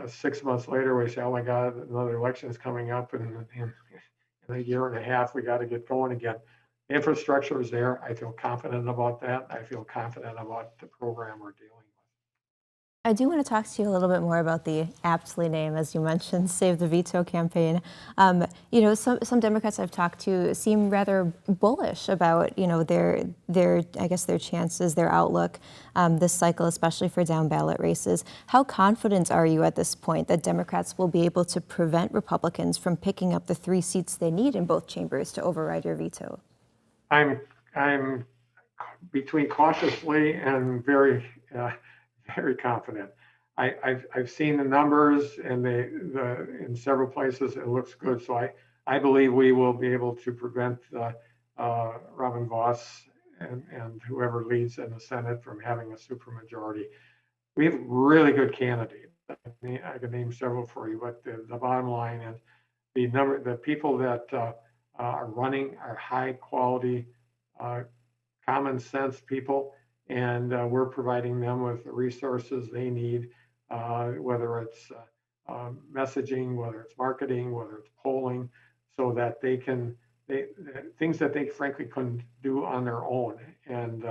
6 months later we say, oh my God, another election is coming up, and in a year and a half we got to get going again. The infrastructure is there. I feel confident about that. I feel confident about the program we're dealing with. I do want to talk to you a little bit more about the aptly named, as you mentioned, Save the Veto campaign. Some Democrats I've talked to seem rather bullish about, their chances, their outlook this cycle, especially for down ballot races. How confident are you at this point that Democrats will be able to prevent Republicans from picking up the 3 seats they need in both chambers to override your veto? I'm between cautiously and very confident. I've seen the numbers, and in several places it looks good. So I believe we will be able to prevent Robin Voss and whoever leads in the Senate from having a supermajority. We have really good candidates. I can name several for you, but the bottom line is the people that are running are high quality, common sense people, and we're providing them with the resources they need, whether it's messaging, whether it's marketing, whether it's polling, so that things that they frankly couldn't do on their own. And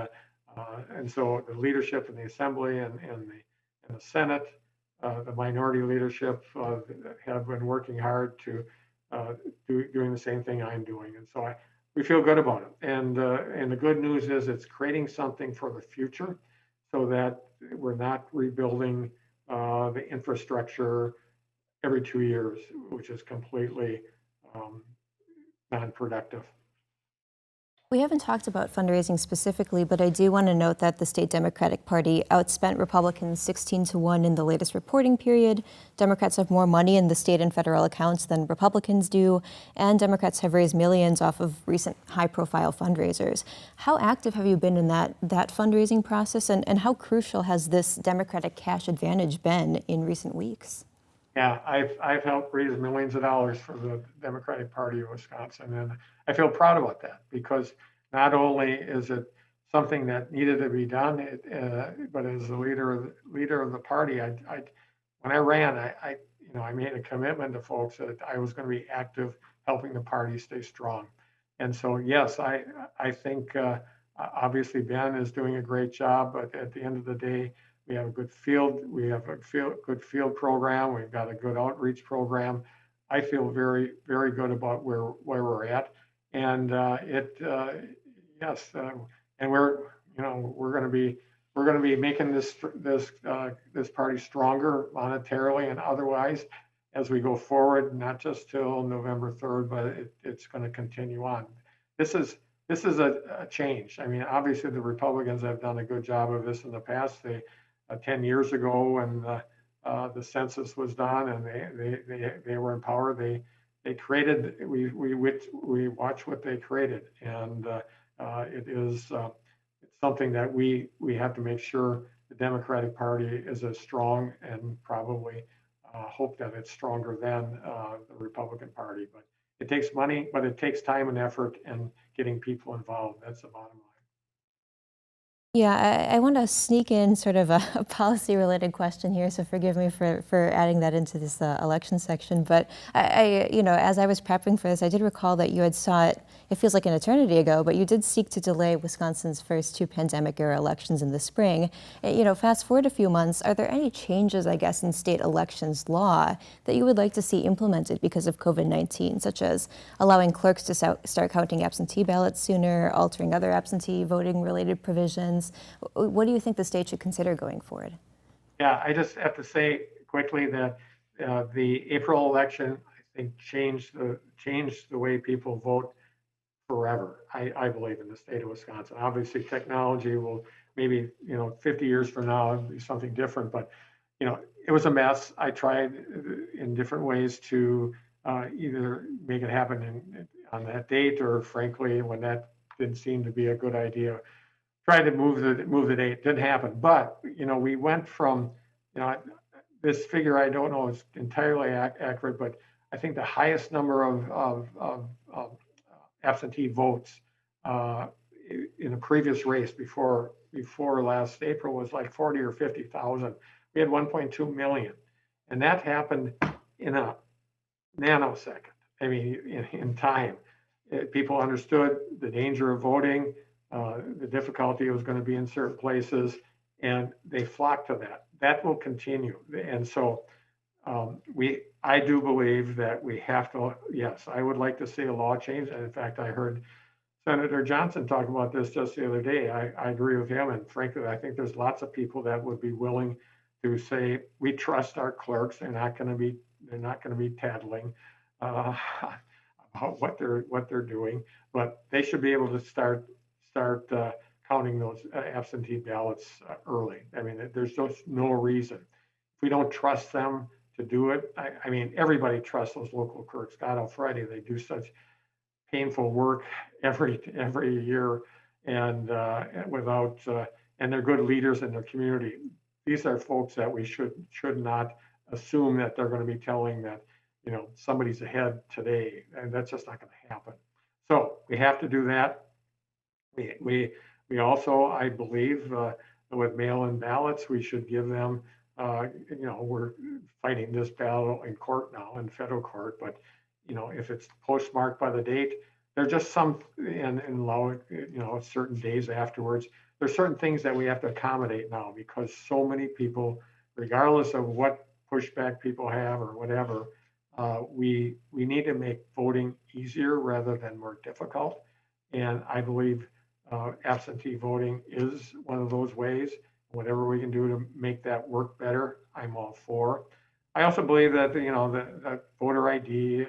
so the leadership in the Assembly and the Senate, the minority leadership have been working hard to doing the same thing I'm doing. And so we feel good about it. And the good news is it's creating something for the future, so that we're not rebuilding the infrastructure every 2 years, which is completely non-productive. We haven't talked about fundraising specifically, but I do want to note that the state Democratic Party outspent Republicans 16-1 in the latest reporting period. Democrats have more money in the state and federal accounts than Republicans do, and Democrats have raised millions off of recent high-profile fundraisers. How active have you been in that fundraising process, and how crucial has this Democratic cash advantage been in recent weeks? Yeah, I've helped raise millions of dollars for the Democratic Party of Wisconsin, and I feel proud about that, because not only is it something that needed to be done, but as the leader of the party, when I ran, I made a commitment to folks that I was going to be active, helping the party stay strong. And so yes, I think obviously Ben is doing a great job, but at the end of the day, we have a good field. We have a good field program. We've got a good outreach program. I feel very, very good about where we're at, and yes, and we're going to be making this party stronger monetarily and otherwise as we go forward, not just till November 3rd, but it's going to continue on. This is a change. I mean, obviously the Republicans have done a good job of this in the past. 10 years ago, when the census was done and they were in power, they created. We watch what they created, and it's something that we have to make sure the Democratic Party is as strong, and probably hope that it's stronger than the Republican Party. But it takes money, but it takes time and effort, and getting people involved. That's the bottom line. Yeah, I want to sneak in sort of a policy-related question here, so forgive me for adding that into this election section. But as I was prepping for this, I did recall that you had sought, it feels like an eternity ago, but you did seek to delay Wisconsin's first 2 pandemic-era elections in the spring. Fast forward a few months, are there any changes, I guess, in state elections law that you would like to see implemented because of COVID-19, such as allowing clerks to start counting absentee ballots sooner, altering other absentee voting-related provisions? What do you think the state should consider going forward? Yeah, I just have to say quickly that the April election, I think, changed the way people vote forever. I believe, in the state of Wisconsin. Obviously, technology will maybe 50 years from now be something different, but it was a mess. I tried in different ways to either make it happen on that date, or frankly, when that didn't seem to be a good idea, tried to move the date. Didn't happen. But we went from this figure, I don't know is entirely accurate, but I think the highest number of absentee votes in a previous race before last April was like 40 or 50,000. We had 1.2 million, and that happened in a nanosecond. I mean, in time, people understood the danger of voting, the difficulty it was going to be in certain places, and they flocked to that. That will continue, and so I do believe that we have to. Yes, I would like to see a law change, and in fact, I heard Senator Johnson talk about this just the other day. I agree with him, and frankly, I think there's lots of people that would be willing to say we trust our clerks. They're not going to be tattling about what they're doing, but they should be able to start counting those absentee ballots early. I mean, there's just no reason. we don't trust them to do it, I mean, everybody trusts those local clerks. God Almighty, they do such painful work every year, and and they're good leaders in their community. These are folks that we should not assume that they're going to be telling that, somebody's ahead today, and that's just not going to happen. So we have to do that. We also, I believe, with mail-in ballots, we should give them. We're fighting this battle in court now, in federal court, but if it's postmarked by the date, there's just some in law, certain days afterwards. There's certain things that we have to accommodate now because so many people, regardless of what pushback people have or whatever, we need to make voting easier rather than more difficult. And I believe absentee voting is one of those ways. Whatever we can do to make that work better, I'm all for. I also believe that that voter ID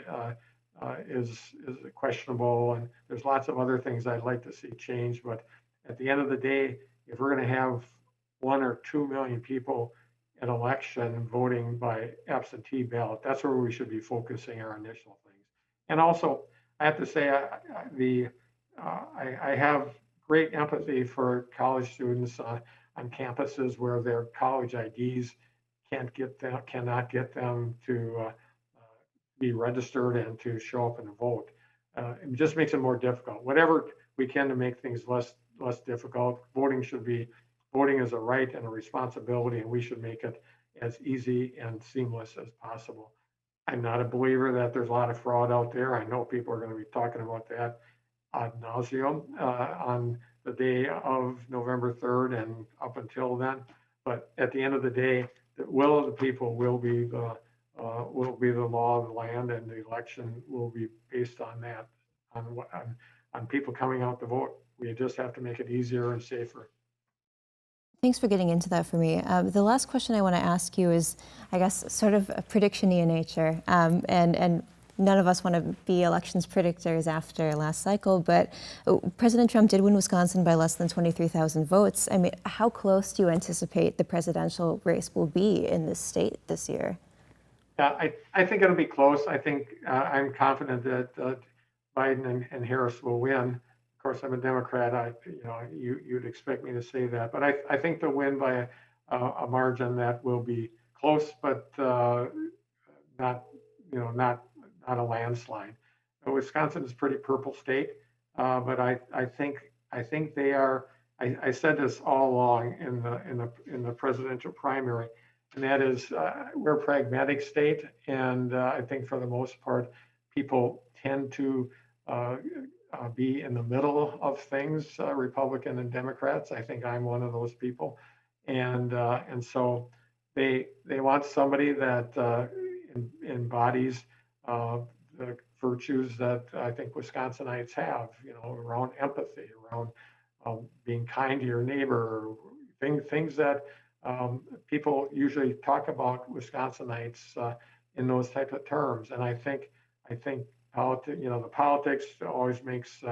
is questionable, and there's lots of other things I'd like to see change. But at the end of the day, if we're going to have 1 or 2 million people at election voting by absentee ballot, that's where we should be focusing our initial things. And also, I have to say, I have great empathy for college students on campuses where their college IDs cannot get them to be registered and to show up and vote. It just makes it more difficult. Whatever we can to make things less difficult. Voting is a right and a responsibility, and we should make it as easy and seamless as possible. I'm not a believer that there's a lot of fraud out there. I know people are going to be talking about that ad nauseum on the day of November 3rd and up until then. But at the end of the day, the will of the people will be the law of the land, and the election will be based on that, on people coming out to vote. We just have to make it easier and safer. Thanks for getting into that for me. The last question I want to ask you is, I guess, sort of a prediction-y in nature, and none of us want to be elections predictors after last cycle, but President Trump did win Wisconsin by less than 23,000 votes. I mean, how close do you anticipate the presidential race will be in this state this year? Yeah, I think it'll be close. I think I'm confident that Biden and Harris will win. Of course, I'm a Democrat. You'd expect me to say that, but I think they'll win by a margin that will be close, but not a landslide. Wisconsin is a pretty purple state, but I think they are. I said this all along in the presidential primary, and that is we're a pragmatic state, and I think for the most part, people tend to be in the middle of things, Republican and Democrats. I think I'm one of those people, and so they want somebody that embodies the virtues that I think Wisconsinites have, around empathy, around being kind to your neighbor, things that people usually talk about Wisconsinites in those type of terms. And I think the politics always makes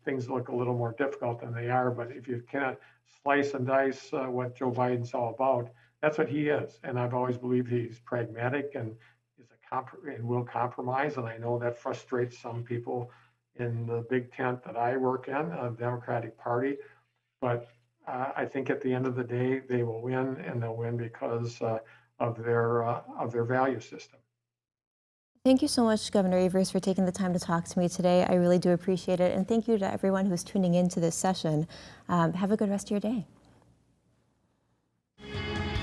things look a little more difficult than they are. But if you cannot slice and dice what Joe Biden's all about, that's what he is. And I've always believed he's pragmatic and and will compromise. And I know that frustrates some people in the big tent that I work in, the Democratic Party. But I think at the end of the day, they will win, and they'll win because of their value system. Thank you so much, Governor Evers, for taking the time to talk to me today. I really do appreciate it. And thank you to everyone who's tuning into this session. Have a good rest of your day.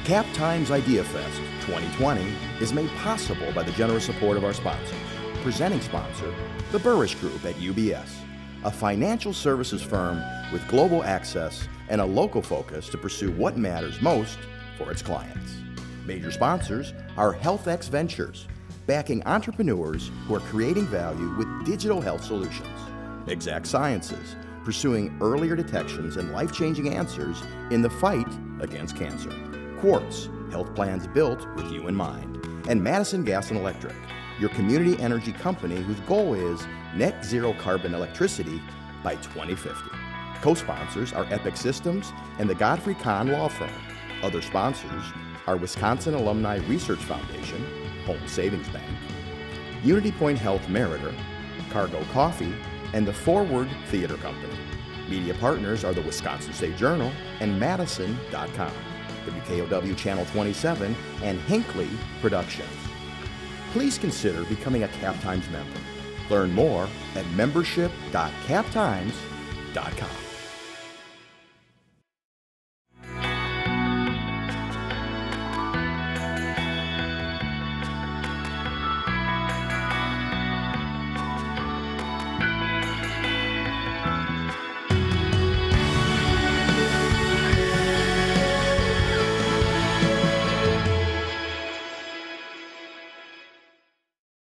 Cap Times Idea Fest 2020 is made possible by the generous support of our sponsors. Presenting sponsor, the Burrish Group at UBS, a financial services firm with global access and a local focus to pursue what matters most for its clients. Major sponsors are HealthX Ventures, backing entrepreneurs who are creating value with digital health solutions. Exact Sciences, pursuing earlier detections and life-changing answers in the fight against cancer. Quartz, health plans built with you in mind. And Madison Gas and Electric, your community energy company whose goal is net zero carbon electricity by 2050. Co-sponsors are Epic Systems and the Godfrey Kahn Law Firm. Other sponsors are Wisconsin Alumni Research Foundation, Home Savings Bank, Unity Point Health Meritor, Cargo Coffee, and the Forward Theater Company. Media partners are the Wisconsin State Journal and Madison.com, WKOW Channel 27, and Hinckley Productions. Please consider becoming a Cap Times member. Learn more at membership.captimes.com.